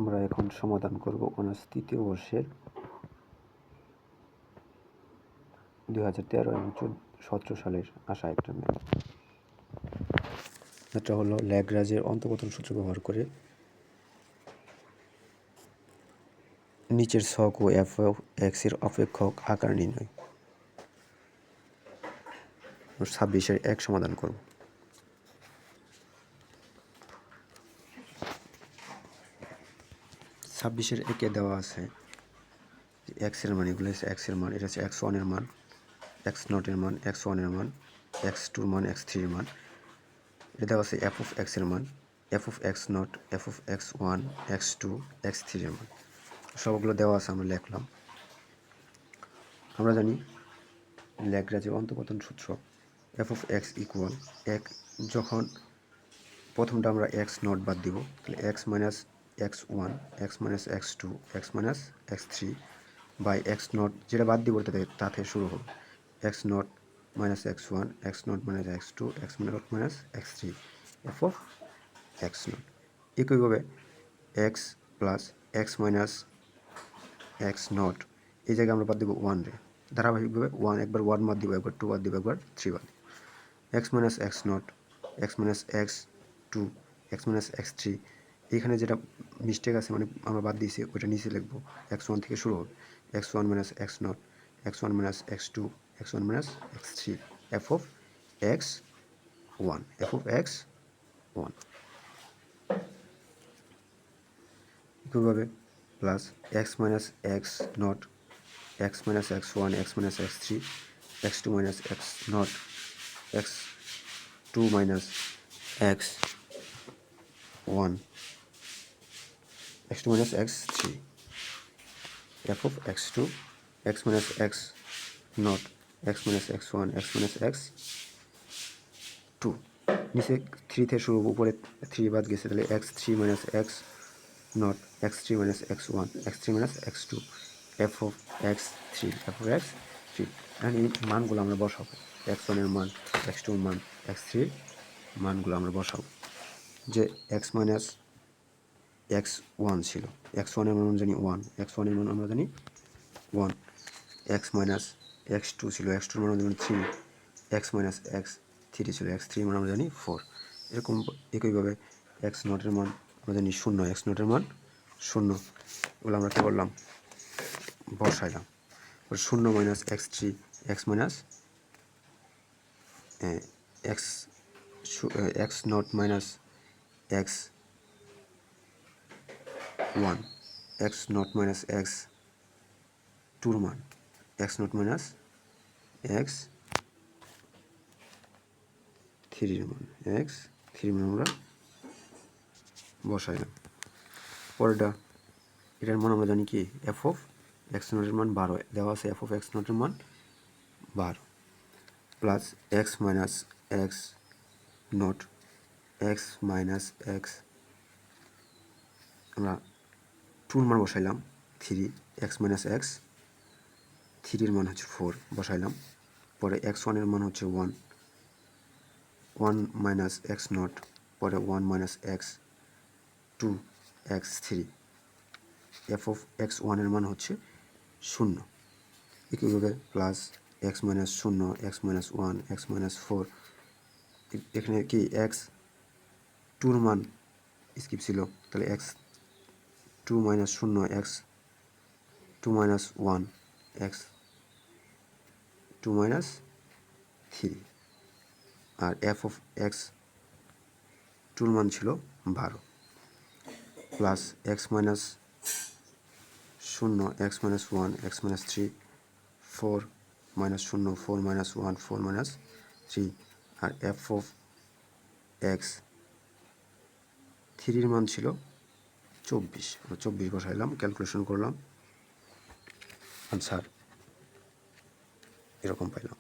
আমরা এখন সমাধান করব অনার্স তৃতীয় বর্ষের 2013 এবং 17 সালের আসা একটা ম্যাথ। এটা হলো ল্যাগ্রাঞ্জের অন্তঃপতন সূত্র ব্যবহার করে নিচের ছক ও এফ অফ এক্স এর অপেক্ষক আকার নির্ণয়। 26-এর 1 সমাধান করব। ছাব্বিশের একে দেওয়া আছে এক্স এর মান, এগুলো হচ্ছে এক্স এর মান, এটা হচ্ছে x1 এর মান, x0 এর মান, x1 এর মান, x2 এর মান, x3 এর মান। এটা দেওয়া আছে এফ অফ এক্স এর মান, F of x0, F of x1, x2, x3 এর মান। সবগুলো দেওয়া আছে, আমরা লিখলাম। আমরা জানি ল্যাগ্রাঞ্জের অন্তঃপতন সূত্র এফ অফ এক্স ইকুয়াল এক, যখন প্রথমটা আমরা x0 বাদ দিব তাহলে x minus x1, x minus x2, x minus x3 by x0, যেটা বাদ দিব তাতে শুরু হবে x0 minus x1, x0 minus x2, x0 minus x3, F of x0। একইভাবে x plus x minus x0, এই জায়গায় আমরা বাদ দিব 1 রে, ধারাবাহিকভাবে 1 একবার 1 বাদ দিব, একবার 2 বাদ দিব, একবার 3 বাদ দিব। x minus x0, x minus x2, x minus x3, এখানে যেটা মিস্টেক আছে মানে আমরা বাদ দিয়েছি ওইটা নিচে লিখবো, x1 থেকে শুরু হবে x1 minus x0, x1 minus x2, x1 minus x3, F of x1, F of x1। একইভাবে plus x minus x0, x minus x1, x minus x3, x2 minus x0, x2 minus x1, x2 minus x3, f of x2, x minus x0, x minus x1, x minus x2। নিচে 3 থেকে শুরু, উপরে 3 বাদ গেছে, তাহলে x3 minus x0, x3 minus x1, x3 minus x2, f of x3, f of x3। এখন এই মানগুলো আমরা বসাবো, x1 এর মান, x2 এর মান, x3 এর মানগুলো আমরা বসাবো। যে x minus x1 ছিল, x1 এর মান আমরা জানি 1, x1 এর মান আমরা জানি 1, x মাইনাস x2 ছিল, x2 এর মান আমরা জানি 3, x মাইনাস x3 ছিল, x3 এর মান আমরা জানি 4। এরকম একইভাবে x0 এর মান আমরা জানি 0, x0 এর মান 0, এগুলো আমরা কী করলাম, বসাইলাম। 0 minus x3, x minus x0 minus x1, x0 minus x2 এর মান, x0 মাইনাস x3 এর মান, x3 এর মান আমরা বসাইলাম। পরেরটা, এটার মান আমরা জানি কি, এফ অফ x0 এর মান 12 দেওয়া আছে, এফ অফ x0 এর মান 12 plus x minus x0, x minus x, আমরা 2 এর মান বসাইলাম 3, x মাইনাস x3 এর মান হচ্ছে 4 বসাইলাম। পরে x1 এর মান হচ্ছে 1, 1 মাইনাস x0, পরে 1 minus x2, x3, F of x1 এর মান হচ্ছে 0। একইভাবে plus x minus 0, x minus 1, x minus 4, এখানে কি x2 এর মান স্কিপ ছিল, তাহলে x2 minus 0, x2 minus 1, x2 minus 3, আর এফ অফ x2 এর মান ছিল 12 plus x minus 0, x minus 1, x minus 3, 4 minus 0, 4 minus 1, 4 minus 3, আর এফ অফ x3 এর মান ছিল 24, 24 বসাইলাম, ক্যালকুলেশন করলাম, আনসার এরকম পাইলাম।